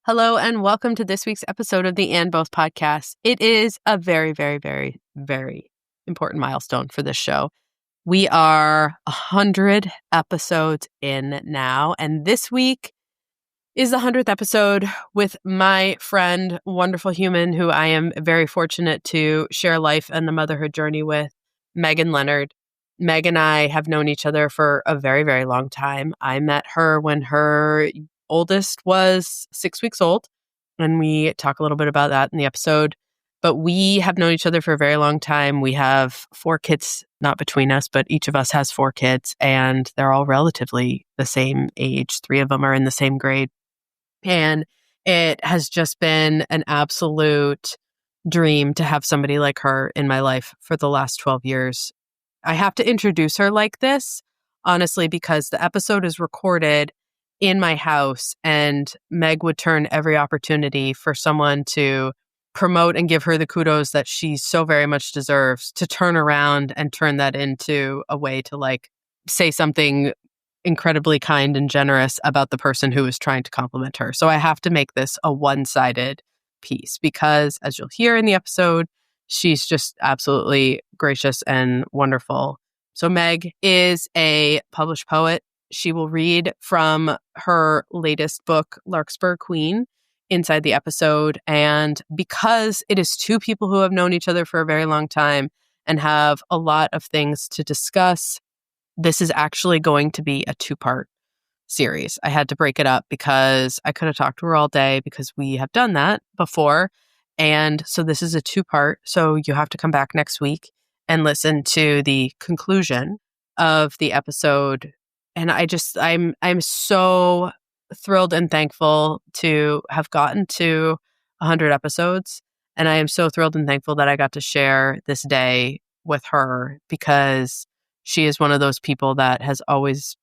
Hello, and welcome to this week's episode of the And Both podcast. It is a very, very, very, very important milestone for this show. We are 100 episodes in now, and this week is the 100th episode with my friend, wonderful human who I am very fortunate to share life and the motherhood journey with, Leonard. Meg and I have known each other for a very, very long time. I met her when her oldest was 6 weeks old, and we talk a little bit about that in the episode. But we have known each other for a very long time. We have 4 kids, not between us, but each of us has 4 kids, and they're all relatively the same age. 3 of them are in the same grade. And it has just been an absolute dream to have somebody like her in my life for the last 12 years. I have to introduce her like this, honestly, because the episode is recorded in my house, and Meg would turn every opportunity for someone to promote and give her the kudos that she so very much deserves to turn around and turn that into a way to say something incredibly kind and generous about the person who is trying to compliment her. So I have to make this a one-sided piece because, as you'll hear in the episode, she's just absolutely gracious and wonderful. So Meg is a published poet. She will read from her latest book, Larkspur Queen, inside the episode. And because it is 2 people who have known each other for a very long time and have a lot of things to discuss, this is actually going to be a 2-part series. I had to break it up because I could have talked to her all day because we have done that before. And so this is a 2-part. So you have to come back next week and listen to the conclusion of the episode. And I'm so thrilled and thankful to have gotten to 100 episodes. And I am so thrilled and thankful that I got to share this day with her because she is one of those people that has always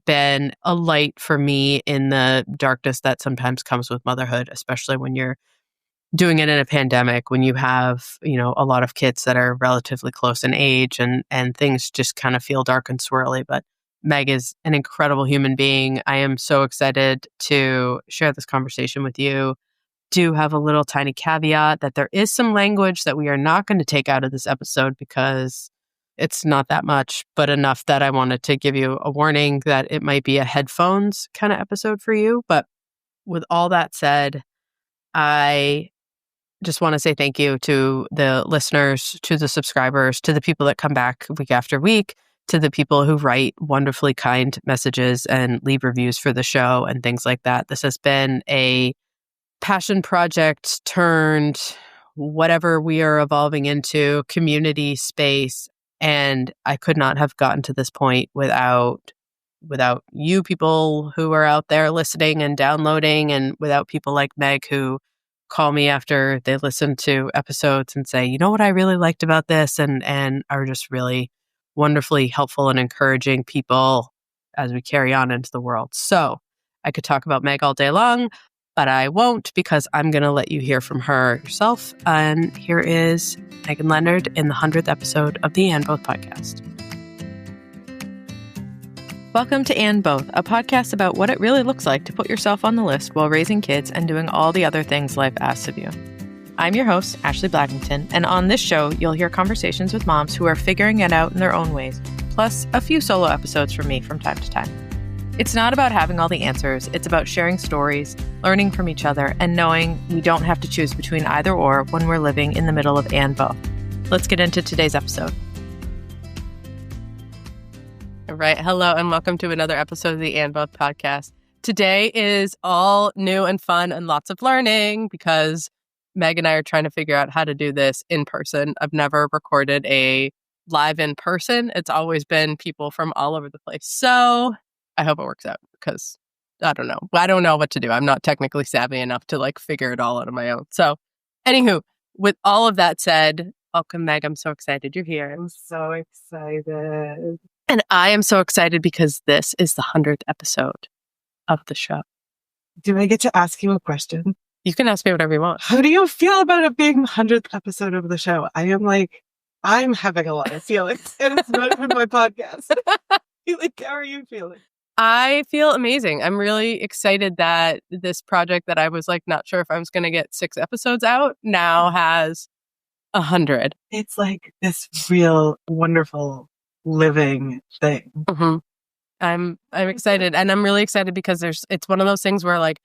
been a light for me in the darkness that sometimes comes with motherhood, especially when you're doing it in a pandemic, when you have, a lot of kids that are relatively close in age and things just kind of feel dark and swirly. But Meg is an incredible human being. I am so excited to share this conversation with you. Do have a little tiny caveat that there is some language that we are not going to take out of this episode because it's not that much, but enough that I wanted to give you a warning that it might be a headphones kind of episode for you. But with all that said, I just want to say thank you to the listeners, to the subscribers, to the people that come back week after week, to the people who write wonderfully kind messages and leave reviews for the show and things like that. This has been a passion project turned whatever we are evolving into, community space. And I could not have gotten to this point without you people who are out there listening and downloading, and without people like Meg who call me after they listen to episodes and say, you know what I really liked about this, and are just really wonderfully helpful and encouraging people as we carry on into the world. So I could talk about Meg all day long, but I won't because I'm going to let you hear from her yourself. And here is Megan Leonard in the 100th episode of the And Both podcast. Welcome to And Both, a podcast about what it really looks like to put yourself on the list while raising kids and doing all the other things life asks of you. I'm your host, Ashley Blackington, and on this show, you'll hear conversations with moms who are figuring it out in their own ways, plus a few solo episodes from me from time to time. It's not about having all the answers, it's about sharing stories, learning from each other, and knowing we don't have to choose between either or when we're living in the middle of and both. Let's get into today's episode. All right, hello, and welcome to another episode of the And Both podcast. Today is all new and fun and lots of learning because Meg and I are trying to figure out how to do this in person. I've never recorded a live in person. It's always been people from all over the place. So I hope it works out because I don't know. I don't know what to do. I'm not technically savvy enough to figure it all out on my own. So anywho, with all of that said, welcome, Meg. I'm so excited you're here. I'm so excited. And I am so excited because this is the 100th episode of the show. Do I get to ask you a question? You can ask me whatever you want. How do you feel about it being the 100th episode of the show? I'm having a lot of feelings, and it's not even my podcast. How are you feeling? I feel amazing. I'm really excited that this project that I was like not sure if I was going to get 6 episodes out now has 100. It's like this real wonderful living thing. Mm-hmm. I'm excited, and I'm really excited because it's one of those things where like,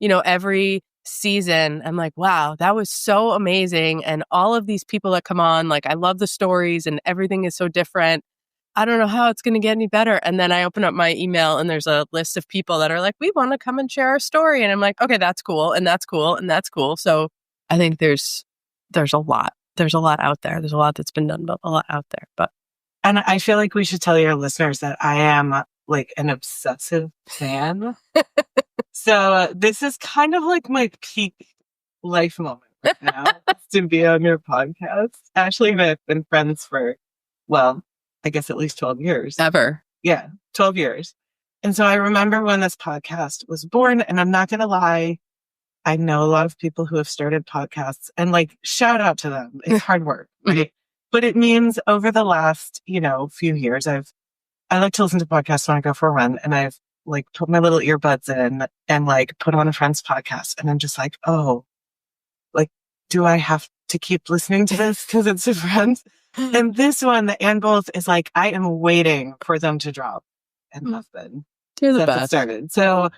every season I'm like, wow, that was so amazing, and all of these people that come on, like I love the stories and everything is so different. I don't know how it's going to get any better. And then I open up my email and there's a list of people that are like, we want to come and share our story, and I'm like, okay, that's cool, and that's cool, and that's cool. So I think there's a lot. There's a lot out there. There's a lot that's been done, but a lot out there. And I feel like we should tell your listeners that I am like an obsessive fan. So this is kind of like my peak life moment right now to be on your podcast. Ashley and I have been friends for, well, I guess at least 12 years. Ever. Yeah, 12 years. And so I remember when this podcast was born, and I'm not going to lie, I know a lot of people who have started podcasts, and like, shout out to them. It's hard work, right? But it means over the last, few years, I like to listen to podcasts when I go for a run, and I've like put my little earbuds in and like put on a friend's podcast, and I'm just like, oh, like, do I have to keep listening to this because it's a friend? And this one, the And Both, is like, I am waiting for them to drop, and have been You're the since it best. started. So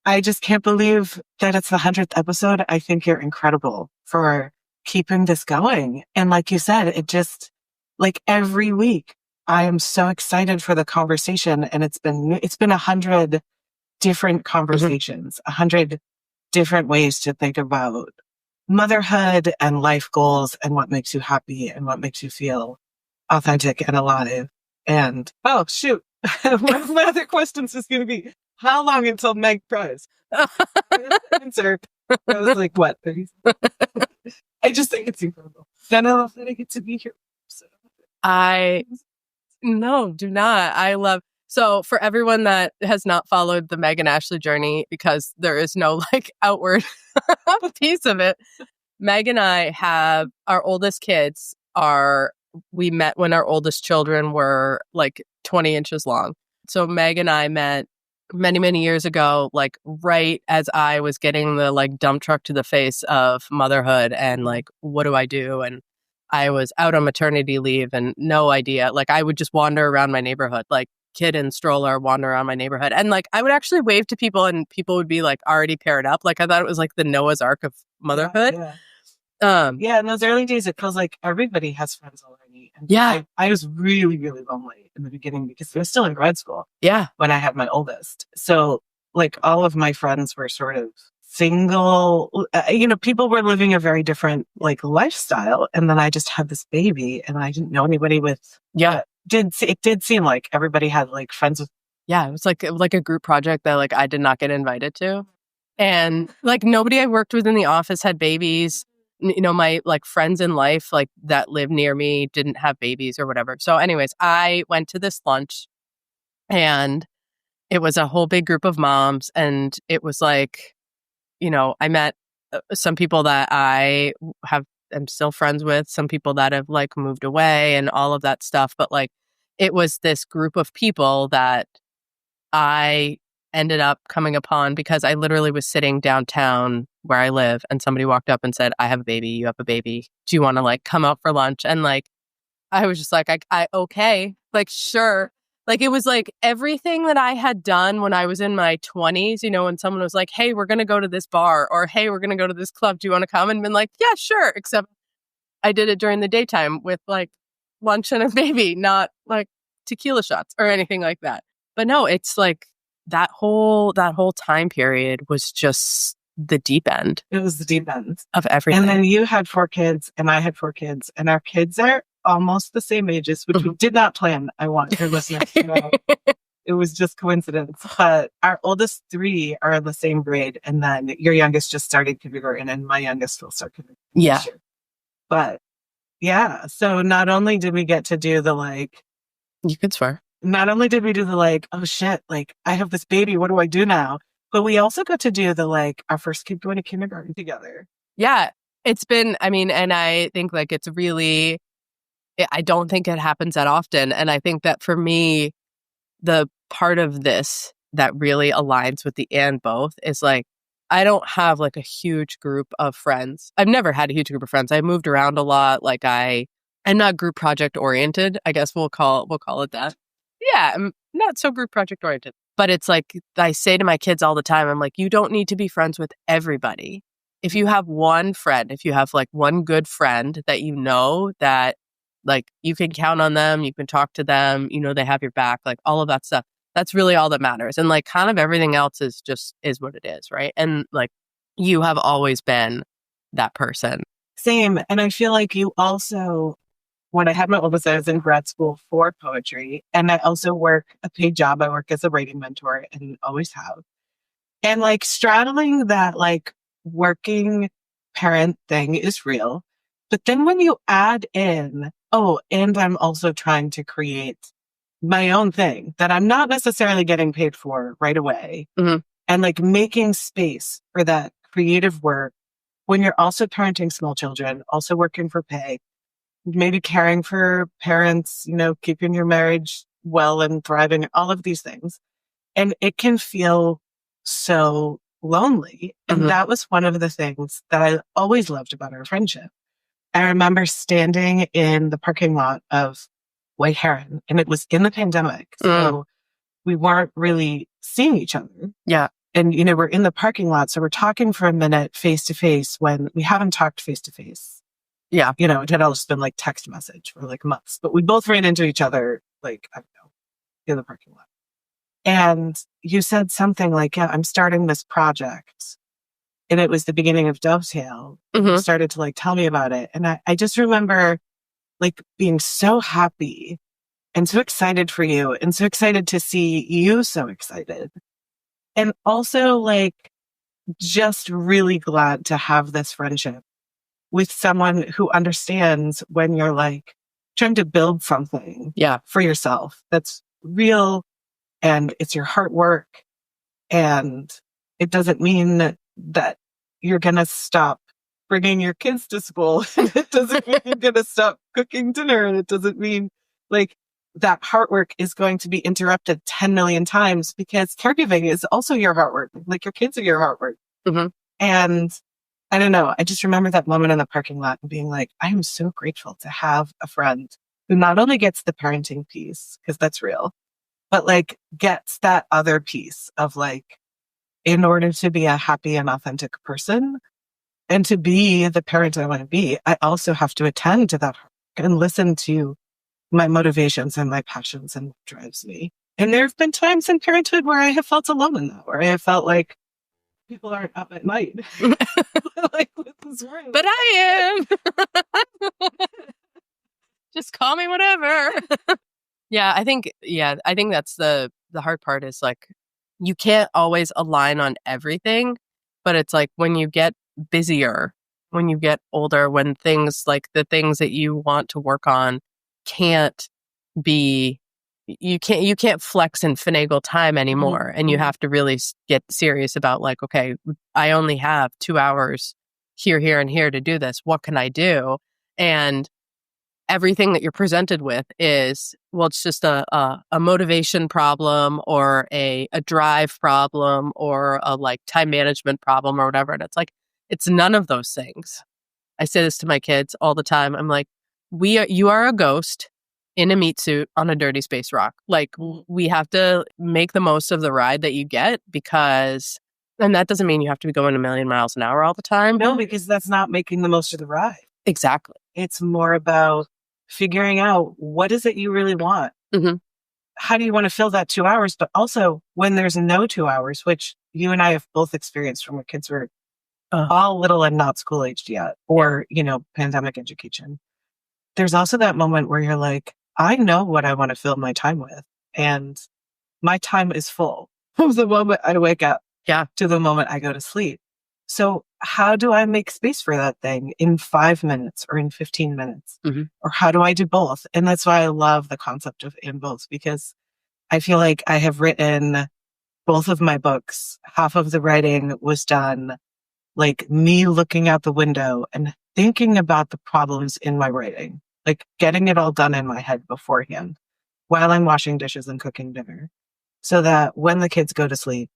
I just can't believe that it's the 100th episode. I think you're incredible for keeping this going. And like you said, it just, like, every week I am so excited for the conversation, and it's been 100 different conversations, 100 different ways to think about motherhood and life goals and what makes you happy and what makes you feel authentic and alive. And oh shoot, one of my other questions is going to be, how long until Meg cries? Answer. I was like, what? 30 I just think it's incredible. Then I love that I get to be here. So. No, do not. So for everyone that has not followed the Meg and Ashley journey, because there is no like outward piece of it, Meg and I have our oldest kids we met when our oldest children were like 20 inches long. So Meg and I met many, many years ago, like right as I was getting the like dump truck to the face of motherhood and like, what do I do? And I was out on maternity leave and no idea. Like I would just wander around my neighborhood, like kid and stroller, wander around my neighborhood. And like I would actually wave to people and people would be like already paired up. Like I thought it was like the Noah's Ark of motherhood. Yeah, in those early days, it feels like everybody has friends already. And yeah. I was really, really lonely in the beginning because I was still in grad school. Yeah. When I had my oldest. So like all of my friends were sort of single, people were living a very different like lifestyle. And then I just had this baby and I didn't know anybody with, it did seem like everybody had like friends with. Yeah. It was like a group project that like I did not get invited to. And like nobody I worked with in the office had babies. My like friends in life like that live near me didn't have babies or whatever. So anyways, I went to this lunch and it was a whole big group of moms. And it was like, I met some people that I'm still friends with, some people that have like moved away and all of that stuff. But like, it was this group of people that I ended up coming upon because I literally was sitting downtown where I live and somebody walked up and said, I have a baby, you have a baby. Do you want to like come out for lunch? And like, I was just like, I okay, like, sure. Like, it was like everything that I had done when I was in my 20s, when someone was like, hey, we're going to go to this bar or hey, we're going to go to this club. Do you want to come? And been like, yeah, sure. Except I did it during the daytime with like lunch and a baby, not like tequila shots or anything like that. But no, it's like that whole time period was just the deep end. It was the deep end of everything. And then you had 4 kids and I had 4 kids and our kids are almost the same ages, which we did not plan. I want your listeners to know. It was just coincidence. But our oldest 3 are in the same grade. And then your youngest just started kindergarten and my youngest will start kindergarten. Yeah. But yeah, so not only did we get to do the like... You could swear. Not only did we do the like, oh shit, like I have this baby, what do I do now? But we also got to do the like, our first kid going to kindergarten together. Yeah, it's been, and I think like it's really, I don't think it happens that often. And I think that for me, the part of this that really aligns with the and both is like, I don't have like a huge group of friends. I've never had a huge group of friends. I moved around a lot. Like I'm not group project oriented. I guess we'll call it that. Yeah, I'm not so group project oriented. But it's like I say to my kids all the time, I'm like, you don't need to be friends with everybody. If you have one friend, if you have like one good friend that you know that like you can count on them, you can talk to them, you know, they have your back, like all of that stuff. That's really all that matters. And like kind of everything else is what it is, right? And like you have always been that person. Same. And I feel like you also, when I had my oldest, I was in grad school for poetry. And I also work a paid job. I work as a writing mentor and always have. And like straddling that like working parent thing is real. But then when you add in, oh, and I'm also trying to create my own thing that I'm not necessarily getting paid for right away. Mm-hmm. And like making space for that creative work when you're also parenting small children, also working for pay, maybe caring for parents, you know, keeping your marriage well and thriving, all of these things. And it can feel so lonely. And Mm-hmm. that was one of the things that I always loved about our friendship. I remember standing in the parking lot of White Heron, and it was in the pandemic. So we weren't really seeing each other. Yeah. And, you know, we're in the parking lot. So we're talking for a minute face to face when we haven't talked face to face. Yeah. You know, it had all just been like text message for like months, but we both ran into each other, like, I don't know, in the parking lot. And you said something like, yeah, I'm starting this project. And it was the beginning of Dovetail. Mm-hmm. You started to like tell me about it. And I just remember like being so happy and so excited for you and so excited to see you so excited. And also like just really glad to have this friendship with someone who understands when you're like trying to build something for yourself that's real and it's your hard work. And it doesn't mean that you're going to stop bringing your kids to school. It doesn't mean you're going to stop cooking dinner. And it doesn't mean like that hard work is going to be interrupted 10 million times because caregiving is also your hard work. Like your kids are your hard work. Mm-hmm. And I don't know. I just remember that moment in the parking lot and being like, I am so grateful to have a friend who not only gets the parenting piece, because that's real, but like gets that other piece of like, in order to be a happy and authentic person and to be the parent I want to be, I also have to attend to that and listen to my motivations and my passions and what drives me. And there have been times in parenthood where I have felt alone in that, where I have felt like people aren't up at night. Like, this is real. But I am. Just call me whatever. I think that's the hard part is like, you can't always align on everything, but it's like when you get busier, when you get older, when things like the things that you want to work on can't be, you can't flex and finagle time anymore. Mm-hmm. And you have to really get serious about like, okay, I only have 2 hours here, and here to do this. What can I do? And everything that you're presented with is, well, it's just a motivation problem or a drive problem or a like time management problem or whatever. And it's like, it's none of those things. I say this to my kids all the time. I'm like, you are a ghost in a meat suit on a dirty space rock. Like we have to make the most of the ride that you get and that doesn't mean you have to be going a million miles an hour all the time. No, because that's not making the most of the ride. Exactly. It's more about figuring out what is it you really want? Mm-hmm. How do you want to fill that 2 hours? But also when there's no 2 hours, which you and I have both experienced from when kids were all little and not school aged yet, or, you know, pandemic education. There's also that moment where you're like, I know what I want to fill my time with. And my time is full from the moment I wake up to the moment I go to sleep. So how do I make space for that thing in 5 minutes or in 15 minutes? Mm-hmm. Or how do I do both? And that's why I love the concept of in both, because I feel like I have written both of my books. Half of the writing was done like me looking out the window and thinking about the problems in my writing, like getting it all done in my head beforehand while I'm washing dishes and cooking dinner. so that when the kids go to sleep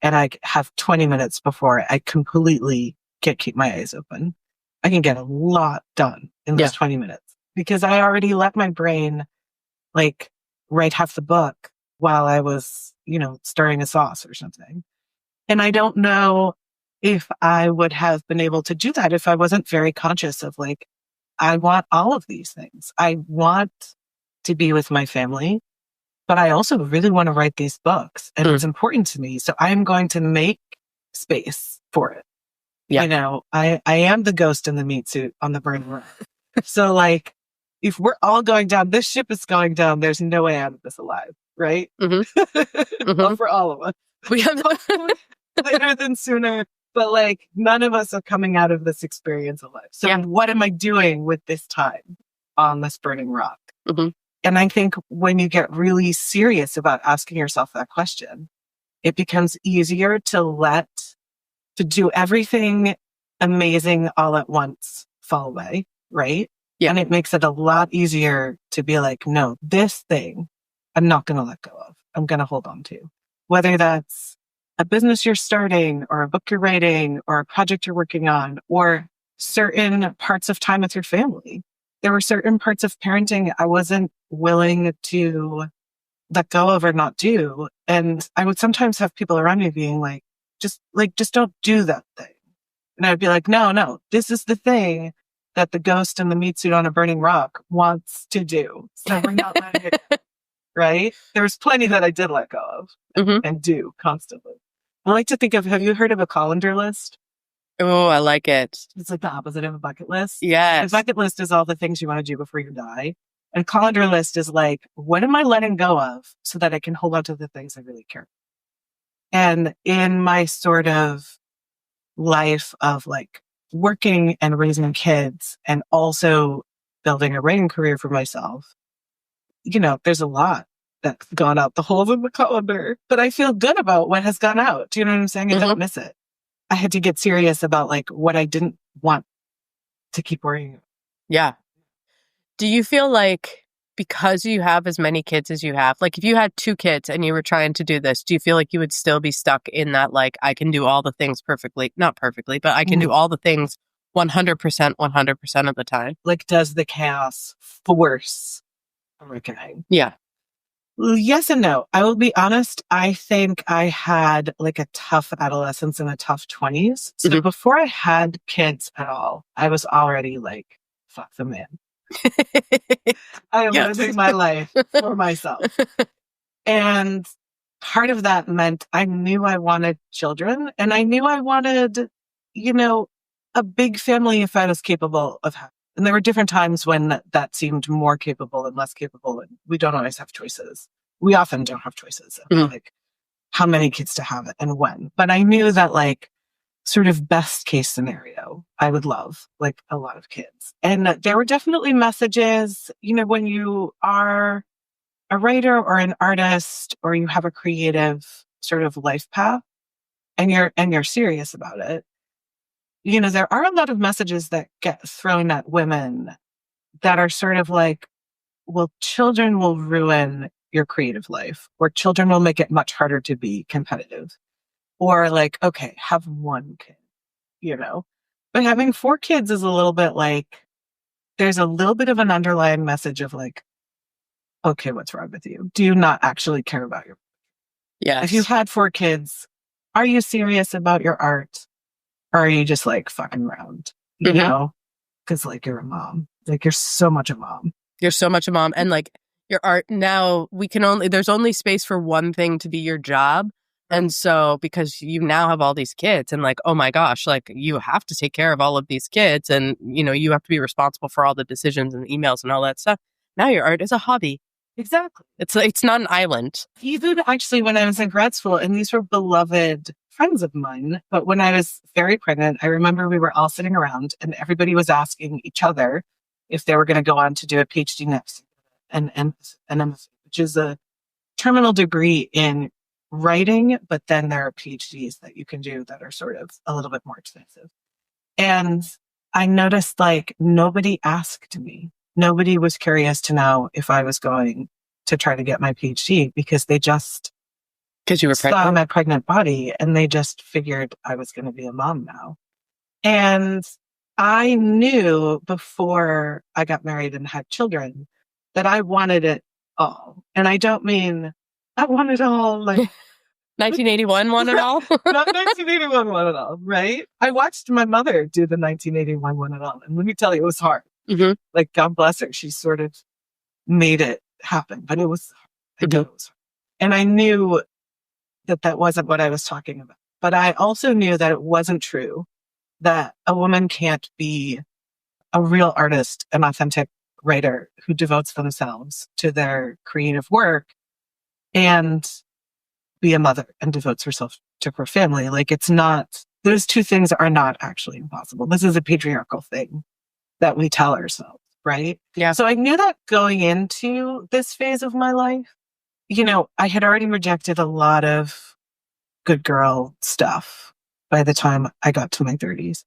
and I have 20 minutes before I completely can't keep my eyes open, I can get a lot done in those 20 minutes because I already let my brain like write half the book while I was, stirring a sauce or something. And I don't know if I would have been able to do that if I wasn't very conscious of like, I want all of these things. I want to be with my family, but I also really want to write these books and it's important to me. So I'm going to make space for it. Yeah. I am the ghost in the meat suit on the burning rock. So like, if we're all going down, this ship is going down. There's no way out of this alive, right? Well, for all of us. We have later than sooner, but like none of us are coming out of this experience alive. So what am I doing with this time on this burning rock? And I think when you get really serious about asking yourself that question, it becomes easier to do everything amazing all at once fall away, right? Yeah. And it makes it a lot easier to be like, no, this thing I'm not going to let go of. I'm going to hold on to. Whether that's a business you're starting or a book you're writing or a project you're working on or certain parts of time with your family. There were certain parts of parenting I wasn't willing to let go of or not do. And I would sometimes have people around me being like, just don't do that thing. And I'd be like, no, this is the thing that the ghost in the meat suit on a burning rock wants to do. So we're not letting it go, right? There's plenty that I did let go of and do constantly. I like to think of, have you heard of a colander list? Oh, I like it. It's like the opposite of a bucket list. Yes. The bucket list is all the things you want to do before you die. And colander list is like, what am I letting go of so that I can hold on to the things I really care about? And in my sort of life of like working and raising kids and also building a writing career for myself, there's a lot that's gone out the holes in the colander, but I feel good about what has gone out. Do you know what I'm saying? I don't miss it. I had to get serious about like what I didn't want to keep worrying about. Yeah. Do you feel like because you have as many kids as you have, like if you had 2 kids and you were trying to do this, do you feel like you would still be stuck in that, like, I can do all the things perfectly, not perfectly, but I can do all the things 100% of the time? Like, does the chaos force a reckoning? Yeah. Yes and no. I will be honest. I think I had like a tough adolescence and a tough 20s. So before I had kids at all, I was already like, fuck the man. I am living my life for myself. And part of that meant I knew I wanted children and I knew I wanted, a big family if I was capable of having. And there were different times when that seemed more capable and less capable. And we don't always have choices. We often don't have choices about like how many kids to have and when. But I knew that like sort of best case scenario, I would love like a lot of kids. And there were definitely messages, when you are a writer or an artist or you have a creative sort of life path and you're serious about it. There are a lot of messages that get thrown at women that are sort of like, well, children will ruin your creative life, or children will make it much harder to be competitive. Or like, okay, have 1 kid, But having 4 kids is a little bit like, there's a little bit of an underlying message of like, okay, what's wrong with you? Do you not actually care about your... Yes. If you've had 4 kids, are you serious about your art? Or are you just like fucking around, Because like you're a mom. Like you're so much a mom. You're so much a mom. And like your art now, there's only space for one thing to be your job. And so because you now have all these kids and like, oh my gosh, like you have to take care of all of these kids and, you have to be responsible for all the decisions and emails and all that stuff. Now your art is a hobby. Exactly. It's not an island. Even actually when I was in grad school, and these were beloved friends of mine, but when I was very pregnant, I remember we were all sitting around and everybody was asking each other if they were going to go on to do a PhD next, and MSc, which is a terminal degree in writing, but then there are PhDs that you can do that are sort of a little bit more expensive. And I noticed like nobody asked me. Nobody was curious to know if I was going to try to get my PhD because they just Because you were saw pregnant? my pregnant body, and they just figured I was going to be a mom now. And I knew before I got married and had children that I wanted it all. And I don't mean I want it all like 1981 one and all? not 1981 one at all, right? I watched my mother do the 1981 one at all. And let me tell you, it was hard. Mm-hmm. Like, God bless her. She sort of made it happen, but it was, I know it was hard. And I knew that that wasn't what I was talking about. But I also knew that it wasn't true, that a woman can't be a real artist, an authentic writer who devotes themselves to their creative work and be a mother and devotes herself to her family. Like, it's not, those two things are not actually impossible. This is a patriarchal thing that we tell ourselves, right? Yeah. So I knew that going into this phase of my life, you know, I had already rejected a lot of good girl stuff by the time I got to my 30s.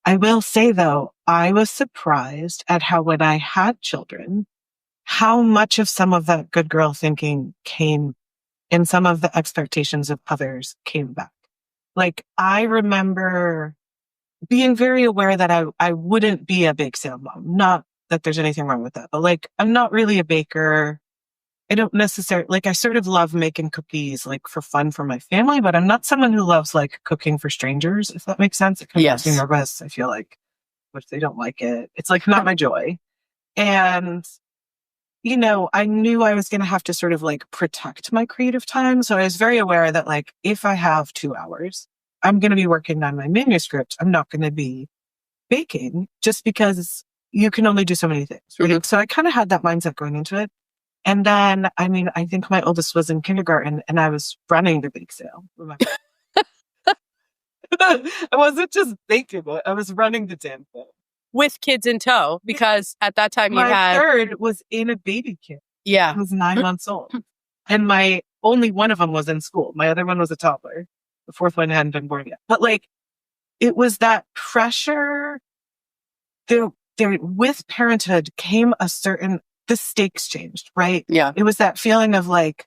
I will say, though, I was surprised at how, when I had children, how much of some of that good girl thinking came, and some of the expectations of others came back. Like, I remember being very aware that I wouldn't be a bake sale mom. Not that there's anything wrong with that, but like, I'm not really a baker. I don't necessarily, like, I sort of love making cookies, like, for fun for my family, but I'm not someone who loves, like, cooking for strangers, if that makes sense. It kind of makes me nervous. I feel like, if they don't like it, it's like not my joy. And, you know, I knew I was going to have to sort of like protect my creative time. So I was very aware that, like, if I have 2 hours, I'm going to be working on my manuscript. I'm not going to be baking, just because you can only do so many things. Right? Mm-hmm. So I kind of had that mindset going into it. And then, I mean, I think my oldest was in kindergarten and I was running the bake sale. Remember? I wasn't just baking, I was running the damn thing. With kids in tow, because at that time my third was in a baby kit. Yeah. He was 9 months old. And my only one of them was in school. My other one was a toddler. The fourth one hadn't been born yet. But like, it was that pressure. There with parenthood came a certain, the stakes changed, right? Yeah. It was that feeling of like,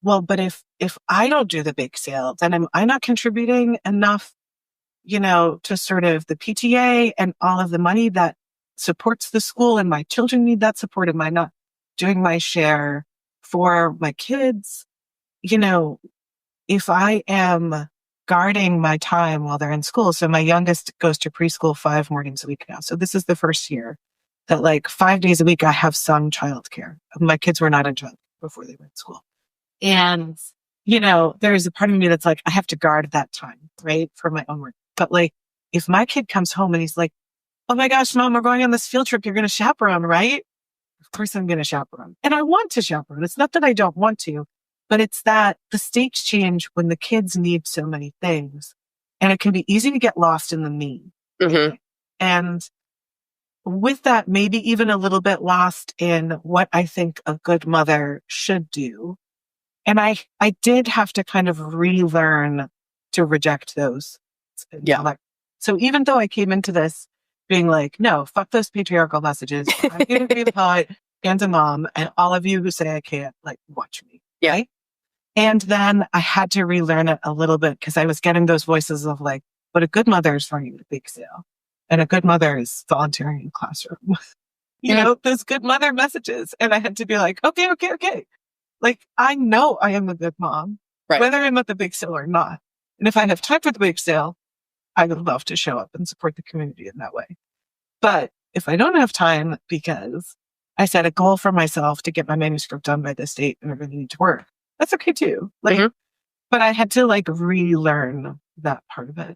well, but if I don't do the bake sale, then am I not contributing enough, you know, to sort of the PTA and all of the money that supports the school, and my children need that support? Am I not doing my share for my kids? You know, if I am guarding my time while they're in school. So my youngest goes to preschool 5 mornings a week now. So this is the first year that, like, 5 days a week, I have some childcare. My kids were not in childcare before they were in school. And, you know, there's a part of me that's like, I have to guard that time, right, for my own work. But like, if my kid comes home and he's like, oh my gosh, Mom, we're going on this field trip, you're going to chaperone, right? Of course I'm going to chaperone. And I want to chaperone. It's not that I don't want to, but it's that the stakes change when the kids need so many things. And it can be easy to get lost in the me. Mm-hmm. And with that, maybe even a little bit lost in what I think a good mother should do. And I did have to kind of relearn to reject those. Yeah. So even though I came into this being like, no, fuck those patriarchal messages. I'm going to be the poet and a mom, and all of you who say I can't, like, watch me. Yeah. Right? And then I had to relearn it a little bit, because I was getting those voices of like, but a good mother is running the bake sale, and a good mother is volunteering in classroom. You know, those good mother messages. And I had to be like, okay. Like, I know I am a good mom, right, whether I'm at the bake sale or not. And if I have time for the bake sale, I would love to show up and support the community in that way. But if I don't have time because I set a goal for myself to get my manuscript done by this date and I really need to work, that's okay too. Like, but I had to like relearn that part of it.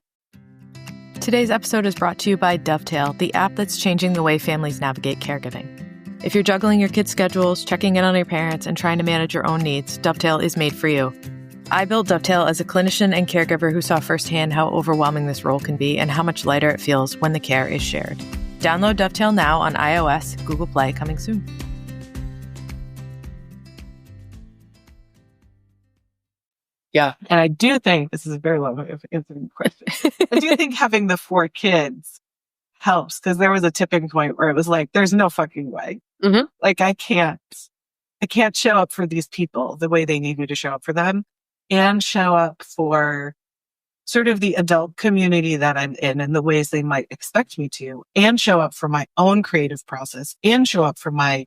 Today's episode is brought to you by Dovetail, the app that's changing the way families navigate caregiving. If you're juggling your kids' schedules, checking in on your parents, and trying to manage your own needs, Dovetail is made for you. I built Dovetail as a clinician and caregiver who saw firsthand how overwhelming this role can be and how much lighter it feels when the care is shared. Download Dovetail now on iOS, Google Play, coming soon. Yeah. And I do think, this is a very long way of answering the question. I do think having the 4 kids helps, because there was a tipping point where it was like, there's no fucking way. Mm-hmm. Like, I can't show up for these people the way they need me to show up for them. and show up for sort of the adult community that I'm in and the ways they might expect me to, and show up for my own creative process, and show up for my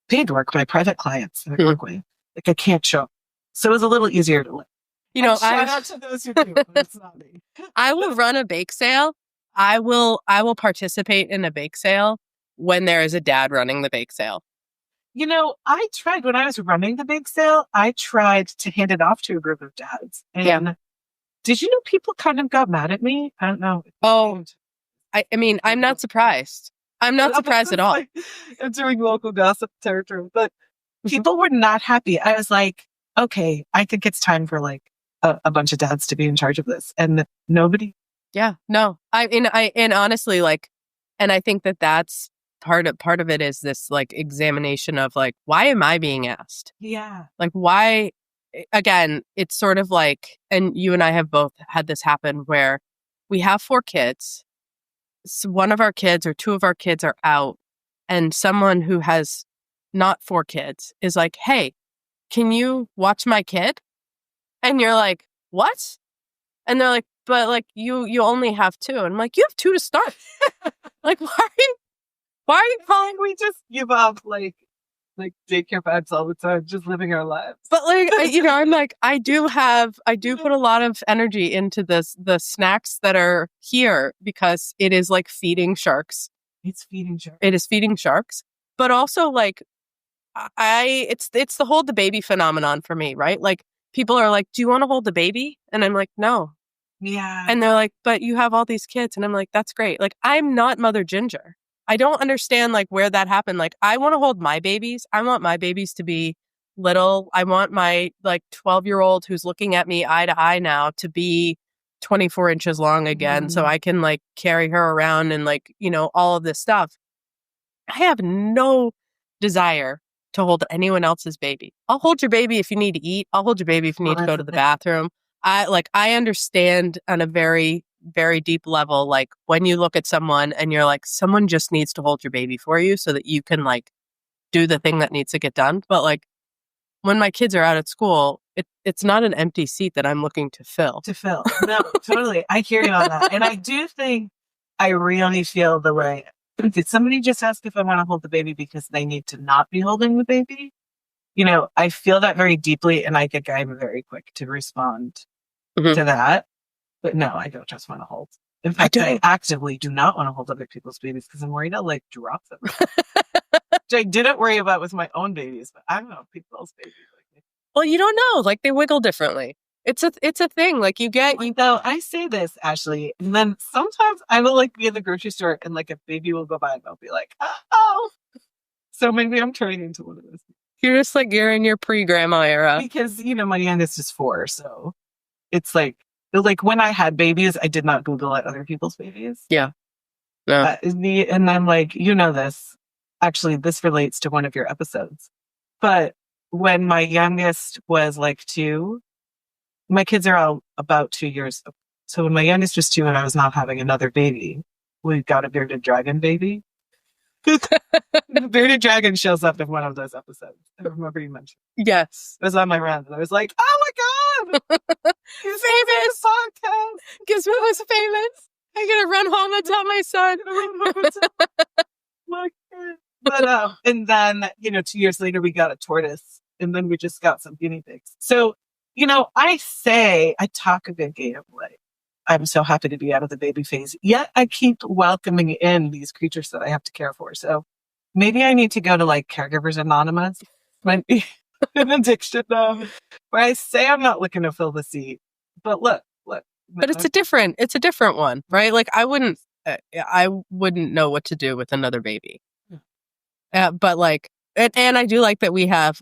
paid work, my private clients that I work with. Like I can't show up. So it was a little easier to live. Shout out to those who do, but it's not me. I will run a bake sale. I will participate in a bake sale when there is a dad running the bake sale. I tried when I was running the bake sale, I tried to hand it off to a group of dads. And did you know people kind of got mad at me? I don't know. Oh, I mean, I'm not surprised. I'm not surprised at all. Like, entering local gossip territory, but people were not happy. I was like, okay, I think it's time for like a bunch of dads to be in charge of this, and nobody. Yeah, no, and honestly, like, and I think that's part of it is this like examination of like, why am I being asked? Yeah, like why? Again, it's sort of like, and you and I have both had this happen where we have 4 kids. So one of our kids or 2 of our kids are out, and someone who has not 4 kids is like, hey, can you watch my kid? And you're like, what? And they're like, but like you only have 2. And I'm like, you have 2 to start. Like, why are you calling? We just give up like daycare vibes all the time, just living our lives. But like, I'm like, I do put a lot of energy into the snacks that are here because it is like feeding sharks. It's feeding sharks. It is feeding sharks. But also like, it's the hold the baby phenomenon for me, right? Like people are like, do you want to hold the baby? And I'm like, no. Yeah. And they're like, but you have all these kids. And I'm like, that's great. Like, I'm not Mother Ginger. I don't understand like where that happened. Like, I want to hold my babies. I want my babies to be little. I want my like 12-year-old who's looking at me eye to eye now to be 24 inches long again. So I can like carry her around and like, all of this stuff. I have no desire to hold anyone else's baby. I'll hold your baby if you need to eat. I'll hold your baby if you need to go to the bathroom. I understand on a very, very deep level, like when you look at someone and you're like, someone just needs to hold your baby for you so that you can like do the thing that needs to get done. But like when my kids are out at school, it's not an empty seat that I'm looking to fill. No, totally. I hear you on that. And I do think I really feel the way. Did somebody just ask if I want to hold the baby because they need to not be holding the baby? I feel that very deeply, and I think I'm very quick to respond to that. But no, I don't just want to hold. In fact, I actively do not want to hold other people's babies because I'm worried I'll like drop them. Which I didn't worry about with my own babies, but I don't know people's babies. Well, you don't know. Like they wiggle differently. It's a thing. Like you know, I say this, Ashley, and then sometimes I will like be in the grocery store and like a baby will go by and I'll be like, oh. So maybe I'm turning into one of those. You're just like, you're in your pre-grandma era. Because, my youngest is 4. So it's like when I had babies, I did not Google at other people's babies. Yeah. No. And I'm like, this. Actually, this relates to one of your episodes. But when my youngest was like 2, my kids are all about 2 years. So when my youngest was 2 and I was not having another baby, we got a bearded dragon baby. The bearded dragon shows up in one of those episodes. I remember you mentioned. Yes. It was on my run. And I was like, oh my God! He's famous! Podcast! Gizmo was famous! I'm going to run home and tell my son. But, and then, 2 years later, we got a tortoise. And then we just got some guinea pigs. So, I talk a good game of like, I'm so happy to be out of the baby phase. Yet I keep welcoming in these creatures that I have to care for. So maybe I need to go to like Caregivers Anonymous. Might be an addiction now. Where I say I'm not looking to fill the seat. But look. But it's a different one, right? Like I wouldn't know what to do with another baby. But like, and I do like that we have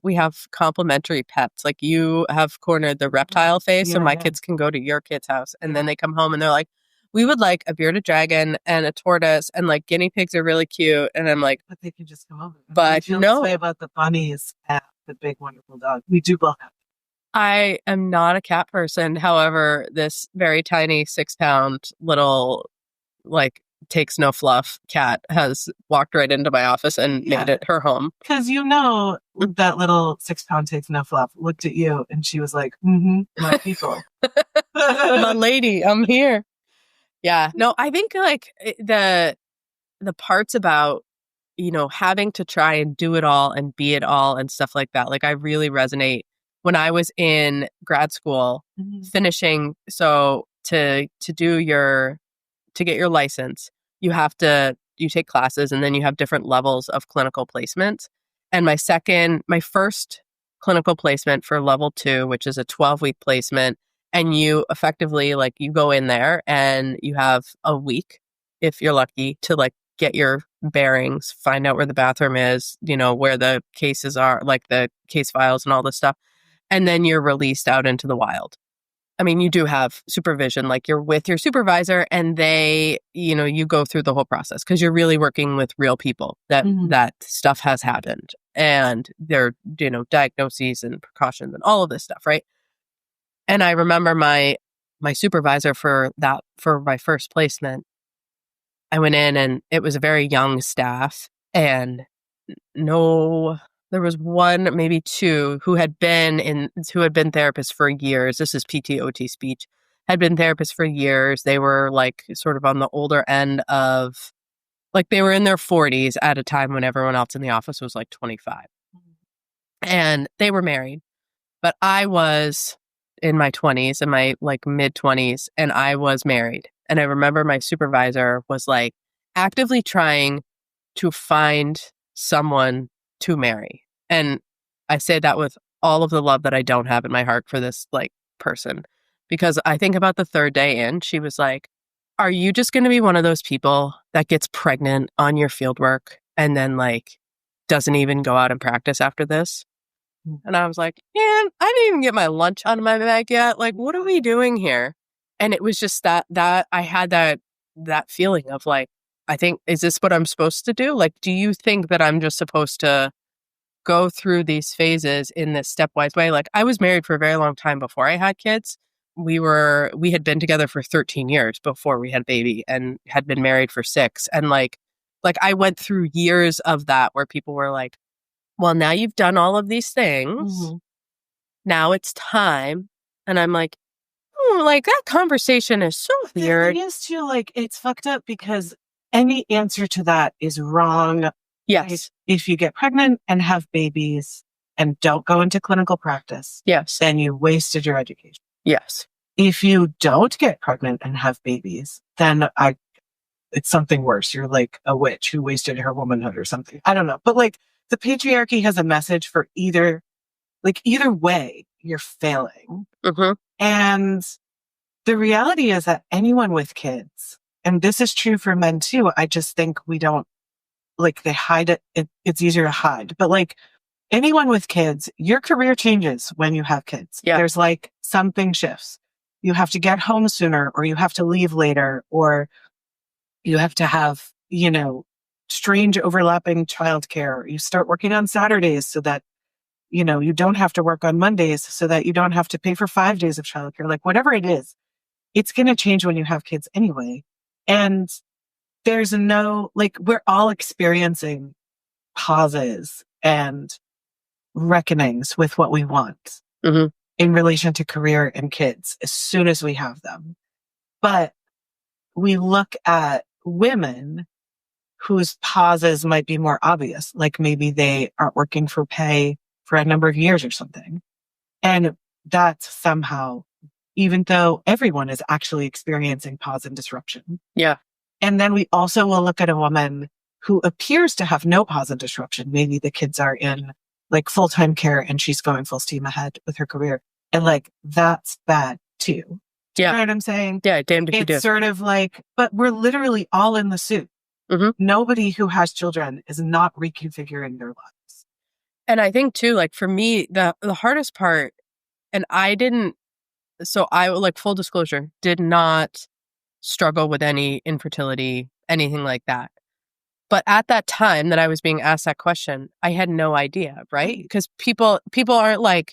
complementary pets. Like you have cornered the reptile phase, so my kids can go to your kid's house, and then they come home and they're like, we would like a bearded dragon and a tortoise, and like guinea pigs are really cute. And I'm like, but they can just come over. But no, say about the bunnies and the big wonderful dog. We do both have. I am not a cat person. However, this very tiny 6-pound little like takes no fluff cat has walked right into my office and made it her home. Because that little 6-pound takes no fluff looked at you and she was like, my people. My lady, I'm here. Yeah. No, I think like the parts about, having to try and do it all and be it all and stuff like that. Like I really resonate when I was in grad school finishing. So to get your license, you take classes and then you have different levels of clinical placement. And my first clinical placement for level 2, which is a 12-week placement, and you effectively you go in there and you have a week, if you're lucky, to get your bearings, find out where the bathroom is, where the cases are, the case files and all this stuff. And then you're released out into the wild. I mean, you do have supervision, you're with your supervisor and they, you go through the whole process because you're really working with real people that stuff has happened and their, diagnoses and precautions and all of this stuff. Right. And I remember my supervisor for my first placement, I went in and it was a very young staff and there was one, maybe two who had been therapists for years. This is PT/OT speech. Had been therapists for years. They were sort of on the older end of they were in their 40s at a time when everyone else in the office was 25. And they were married. But I was in my 20s, in my mid 20s, and I was married. And I remember my supervisor was actively trying to find someone to marry. And I say that with all of the love that I don't have in my heart for this person, because I think about the third day in, she was like, are you just going to be one of those people that gets pregnant on your field work and then doesn't even go out and practice after this? And I was like, man, I didn't even get my lunch out of my bag yet. What are we doing here? And it was just that I had that feeling of I think, is this what I'm supposed to do? Do you think that I'm just supposed to go through these phases in this stepwise way? I was married for a very long time before I had kids. We had been together for 13 years before we had a baby and had been married for 6. And I went through years of that where people were like, well, now you've done all of these things. Now it's time. And I'm like, that conversation is so weird. The thing is too, it's fucked up because any answer to that is wrong. Yes. If you get pregnant and have babies and don't go into clinical practice, yes, then you wasted your education. Yes. If you don't get pregnant and have babies, then it's something worse. You're like a witch who wasted her womanhood or something. I don't know. But the patriarchy has a message for either way, you're failing. And the reality is that anyone with kids, and this is true for men too, I just think we don't, they hide it. It's easier to hide. But anyone with kids, your career changes when you have kids. Yeah. There's something shifts. You have to get home sooner, or you have to leave later, or you have to have, strange overlapping childcare. You start working on Saturdays so that, you don't have to work on Mondays, so that you don't have to pay for 5 days of childcare. Whatever it is, it's going to change when you have kids anyway. And there's we're all experiencing pauses and reckonings with what we want in relation to career and kids as soon as we have them. But we look at women whose pauses might be more obvious, maybe they aren't working for pay for a number of years or something. And that's somehow, even though everyone is actually experiencing pause and disruption. Yeah. And then we also will look at a woman who appears to have no pause and disruption. Maybe the kids are in full-time care and she's going full steam ahead with her career. And that's bad too. Yeah. You know what I'm saying? Yeah, damned if you do. It's sort of but we're literally all in the soup. Nobody who has children is not reconfiguring their lives. And I think too, for me, the hardest part, and I full disclosure, did not struggle with any infertility, anything like that. But at that time that I was being asked that question, I had no idea, right? Because people aren't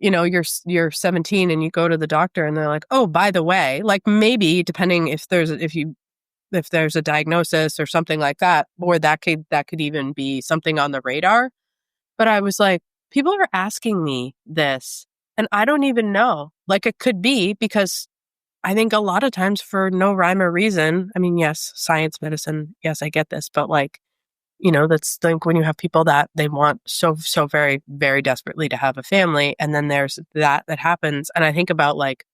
you're 17 and you go to the doctor and they're like, oh, by the way, maybe depending if you if there's a diagnosis or something like that, or that could even be something on the radar. But I was like, people are asking me this and I don't even know. Like, it could be because I think a lot of times for no rhyme or reason, I mean, yes, science, medicine, yes, I get this, but like, that's like when you have people that they want so very, very desperately to have a family, and then there's that happens. And I think about like,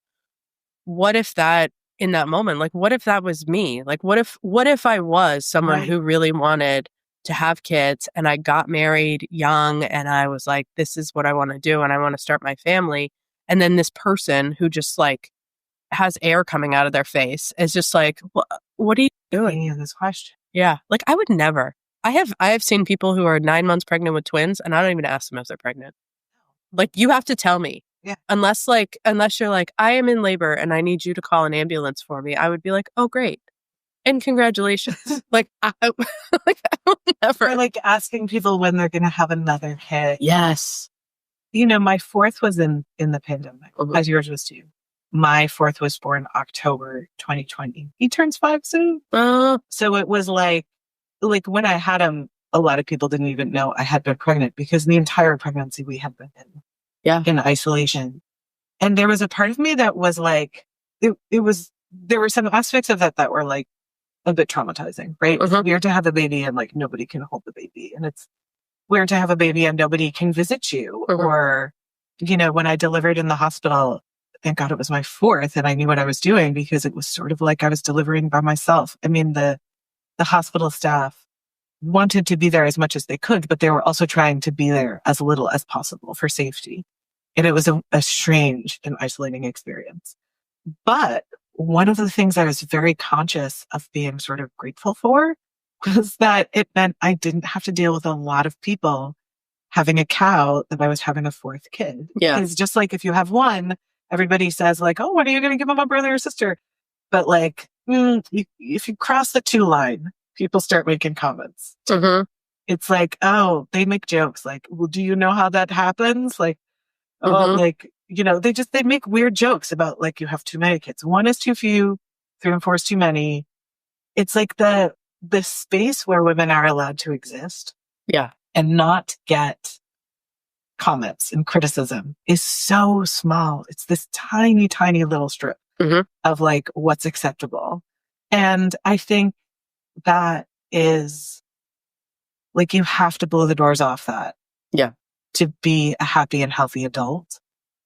what if that in that moment, like, what if that was me? Like, what if I was someone who really wanted to have kids and I got married young and I was like, this is what I want to do and I want to start my family. And then this person who just like has air coming out of their face is just like, what are you doing? Any this question? Yeah. Like, I would never. I have seen people who are 9 months pregnant with twins and I don't even ask them if they're pregnant. Like, you have to tell me. Yeah. Unless you're like, I am in labor and I need you to call an ambulance for me. I would be like, oh, great. And congratulations. Like, I would never. Or like asking people when they're going to have another kid. Yes. My fourth was in the pandemic, as yours was too. My fourth was born October 2020. He turns 5 soon. So it was like when I had him, a lot of people didn't even know I had been pregnant because the entire pregnancy we had been in isolation. And there was a part of me that was like, there were some aspects of that were like a bit traumatizing, right? It's weird to have a baby and like nobody can hold the baby. And it's weird to have a baby and nobody can visit you. Or, when I delivered in the hospital, thank God it was my fourth and I knew what I was doing because it was sort of like I was delivering by myself. I mean, the hospital staff wanted to be there as much as they could, but they were also trying to be there as little as possible for safety. And it was a strange and isolating experience. But one of the things I was very conscious of being sort of grateful for was that it meant I didn't have to deal with a lot of people having a cow that I was having a fourth kid. Yeah. Because just like if you have one, everybody says like, oh, when are you going to give them a brother or sister? But like, if you cross the 2 line, people start making comments. It's like, oh, they make jokes. Like, well, do you know how that happens? Like, like, they make weird jokes about like, you have too many kids. 1 is too few, 3 and 4 is too many. It's like the space where women are allowed to exist. Yeah. And not get comments and criticism is so small. It's this tiny, tiny little strip of like what's acceptable. And I think that is like, you have to blow the doors off that. Yeah. To be a happy and healthy adult.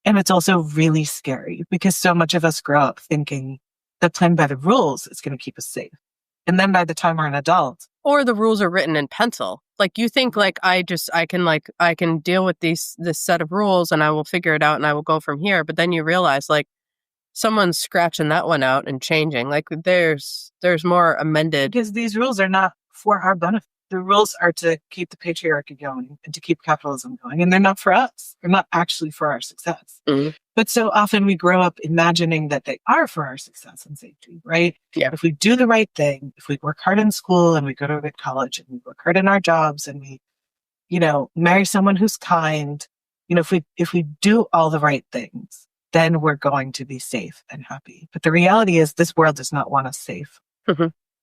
And it's also really scary because so much of us grow up thinking that playing by the rules is going to keep us safe. And then by the time we're an adult, or the rules are written in pencil. Like, you think like, I can deal with this set of rules and I will figure it out and I will go from here. But then you realize like someone's scratching that one out and changing. Like, there's more amended. Because these rules are not for our benefit. The rules are to keep the patriarchy going and to keep capitalism going. And they're not for us. They're not actually for our success. But so often we grow up imagining that they are for our success and safety, right? Yeah. If we do the right thing, if we work hard in school and we go to a good college and we work hard in our jobs and we, marry someone who's kind, if we do all the right things, then we're going to be safe and happy. But the reality is this world does not want us safe.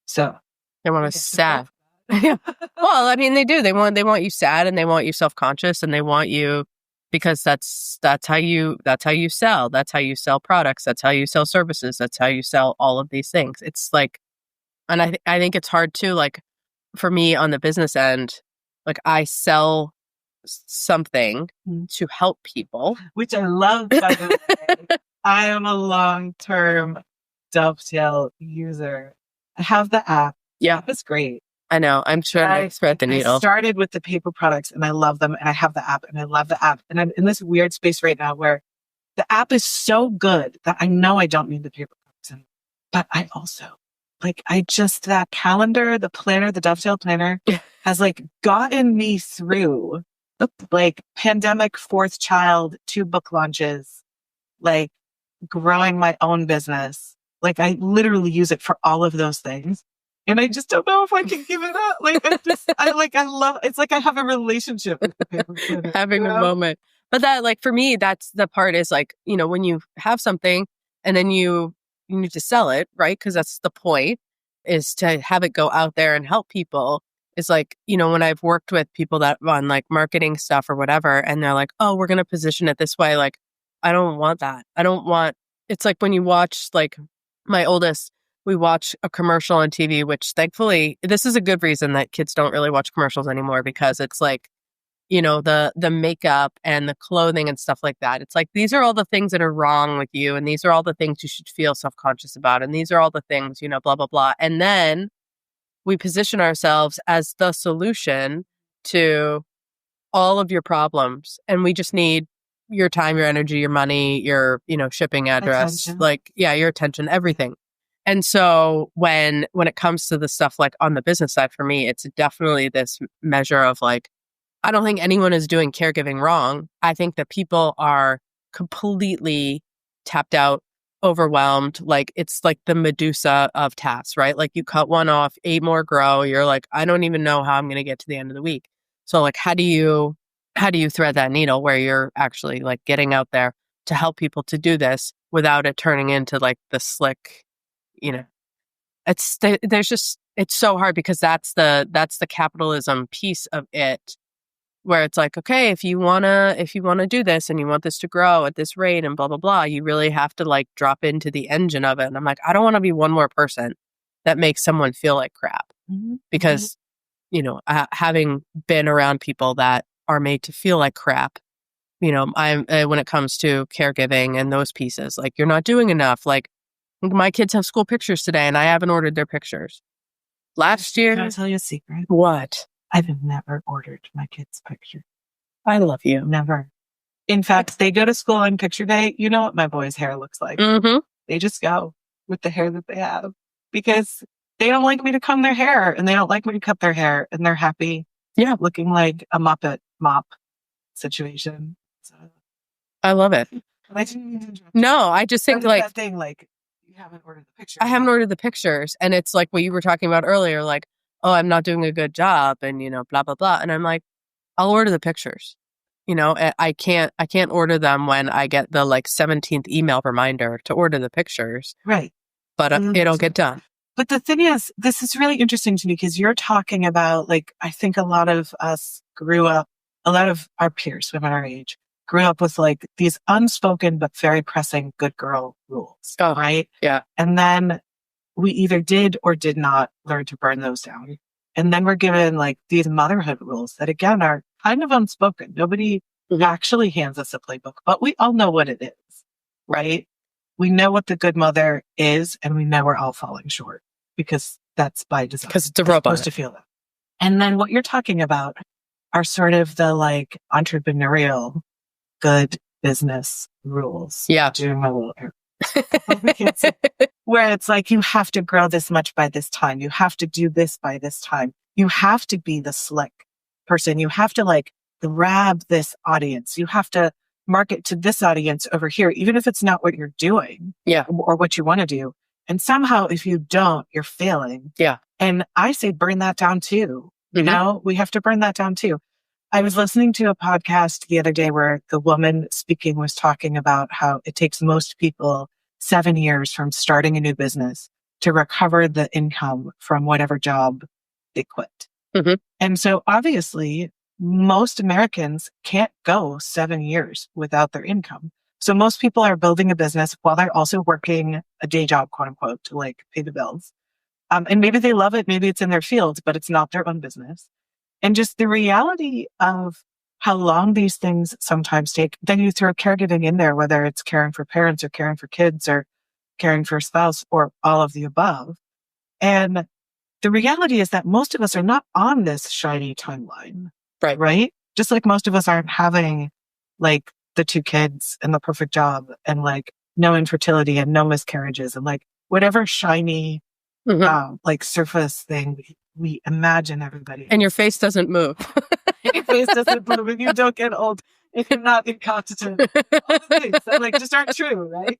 So they want us sad. Yeah. Well, I mean, they do. They want you sad and they want you self-conscious and they want you because that's how you sell. That's how you sell products. That's how you sell services. That's how you sell all of these things. It's like, and I think it's hard too. Like, for me on the business end, like, I sell something to help people, which I love. By the way, I am a long-term Dovetail user. I have the app. Yeah, it's great. I know. I'm trying to thread the needle. I started with the paper products and I love them and I have the app and I love the app. And I'm in this weird space right now where the app is so good that I know I don't need the paper products anymore. But I also, that calendar, the planner, the Dovetail planner has like gotten me through like pandemic, 4th child, 2 book launches, like growing my own business. Like, I literally use it for all of those things. And I just don't know if I can give it up. Like, I love, it's like I have a relationship with the paper planner. Having a moment. But that, like, for me, that's the part is like, when you have something and then you need to sell it, right? Because that's the point. is to have it go out there and help people. Is like, when I've worked with people that on like marketing stuff or whatever, and they're like, oh, we're going to position it this way. Like, I don't want that. It's like when you watch, like my oldest, we watch a commercial on TV, which thankfully, this is a good reason that kids don't really watch commercials anymore, because it's like, the makeup and the clothing and stuff like that. It's like, these are all the things that are wrong with you. And these are all the things you should feel self-conscious about. And these are all the things, blah, blah, blah. And then we position ourselves as the solution to all of your problems. And we just need your time, your energy, your money, your, shipping address, attention. Your attention, everything. And so when it comes to the stuff like on the business side, for me, it's definitely this measure of like, I don't think anyone is doing caregiving wrong. I think that people are completely tapped out, overwhelmed. Like, it's like the Medusa of tasks, right? Like, you cut one off, 8 more grow. You're like, I don't even know how I'm going to get to the end of the week. So like, how do you thread that needle where you're actually like getting out there to help people to do this without it turning into like the slick, it's so hard, because that's the capitalism piece of it, where it's like, okay, if you want to do this and you want this to grow at this rate and blah, blah, blah, you really have to like drop into the engine of it. And I'm like, I don't want to be one more person that makes someone feel like crap, because, having been around people that are made to feel like crap, I'm when it comes to caregiving and those pieces, like, you're not doing enough. Like, my kids have school pictures today and I haven't ordered their pictures. Last year. Can I tell you a secret? What? I've never ordered my kids' picture. I love you. Never. In fact, they go to school on picture day. You know what my boys' hair looks like. Mm-hmm. They just go with the hair that they have, because they don't like me to comb their hair and they don't like me to cut their hair, and they're happy. Yeah. Looking like a Muppet mop situation. So, I love it. I didn't mean to interrupt. No, I just think like that thing, like, you haven't ordered the picture. I haven't ordered the pictures. And it's like what you were talking about earlier, like, oh, I'm not doing a good job and, blah, blah, blah. And I'm like, I'll order the pictures. I can't order them when I get the like 17th email reminder to order the pictures. Right. But it'll get done. But the thing is, this is really interesting to me, because you're talking about, like, I think a lot of us a lot of our peers, women our age, grew up with like these unspoken but very pressing good girl rules. Oh, right? Yeah. And then we either did or did not learn to burn those down. And then we're given like these motherhood rules that, again, are kind of unspoken. Nobody actually hands us a playbook, but we all know what it is, right? We know what the good mother is, and we know we're all falling short, because that's by design. Because it's a robot. Supposed to feel that. And then what you're talking about are sort of the like entrepreneurial good business rules. Yeah. Doing my little air. Where it's like, you have to grow this much by this time. You have to do this by this time. You have to be the slick person. You have to like grab this audience. You have to market to this audience over here, even if it's not what you're doing. Yeah. Or what you want to do. And somehow, if you don't, you're failing. Yeah. And I say, burn that down too. You know, we have to burn that down too. I was listening to a podcast the other day where the woman speaking was talking about how it takes most people 7 years from starting a new business to recover the income from whatever job they quit. And so obviously, most Americans can't go 7 years without their income. So most people are building a business while they're also working a day job, quote unquote, to like pay the bills. And maybe they love it. Maybe it's in their field, but it's not their own business. And just the reality of how long these things sometimes take. Then you throw caregiving in there, whether it's caring for parents or caring for kids or caring for a spouse or all of the above. And the reality is that most of us are not on this shiny timeline. Right? Just like most of us aren't having like the 2 kids and the perfect job and like no infertility and no miscarriages and like whatever shiny like surface thing we imagine everybody. And your face doesn't move. Your face doesn't move, and you don't get old, and you're not incontinent. All the things that like just aren't true, right?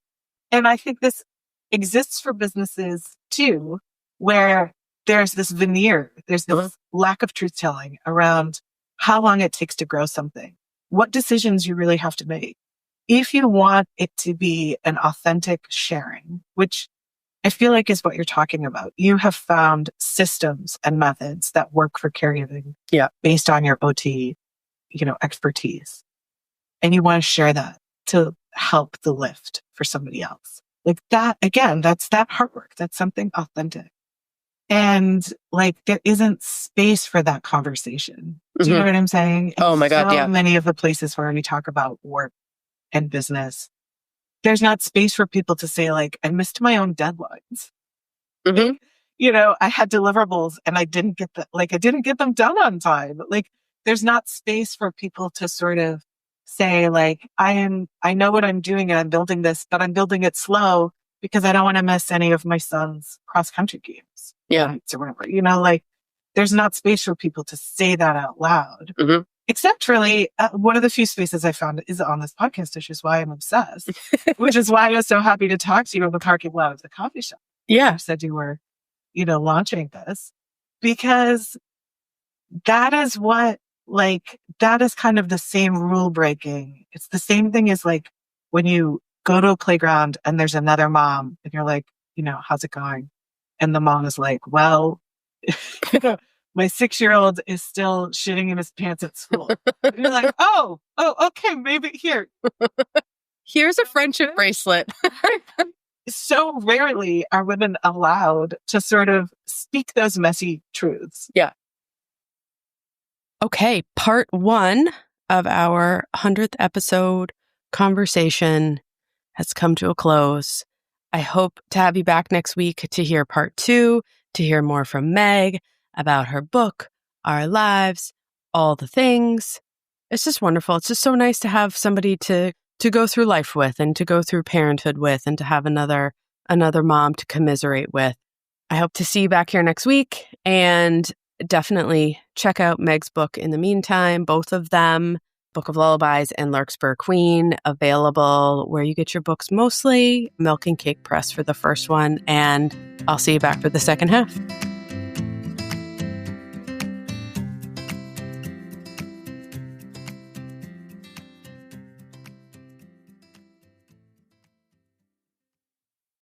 And I think this exists for businesses too, where there's this veneer, there's this lack of truth telling around how long it takes to grow something, what decisions you really have to make. If you want it to be an authentic sharing, which I feel like is what you're talking about. You have found systems and methods that work for caregiving based on your OT, expertise. And you want to share that to help the lift for somebody else. Like that, again, that's that hard work. That's something authentic. And like, there isn't space for that conversation. Do you know what I'm saying? Oh my God, so many of the places where we talk about work and business, there's not space for people to say like, I missed my own deadlines. I had deliverables and I didn't get them done on time. Like, there's not space for people to sort of say like, I know what I'm doing and I'm building this, but I'm building it slow because I don't want to miss any of my son's cross country games. Yeah. Or whatever, like there's not space for people to say that out loud. Except really, one of the few spaces I found is on this podcast, which is why I'm obsessed, which is why I was so happy to talk to you in the parking lot of the coffee shop. Yeah. You said you were, launching this, because that is that is kind of the same rule breaking. It's the same thing as like when you go to a playground and there's another mom and you're like, how's it going? And the mom is like, well, my 6-year-old is still shitting in his pants at school. And you're like, oh, okay, maybe here's a friendship bracelet. So rarely are women allowed to sort of speak those messy truths. Yeah. Okay, part 1 of our 100th episode conversation has come to a close. I hope to have you back next week to hear part 2, to hear more from Meg about her book, our lives, all the things. It's just wonderful. It's just so nice to have somebody to go through life with and to go through parenthood with and to have another mom to commiserate with. I hope to see you back here next week, and definitely check out Meg's book in the meantime, both of them, Book of Lullabies and Larkspur Queen, available where you get your books mostly, Milk and Cake Press for the first one, and I'll see you back for the second half.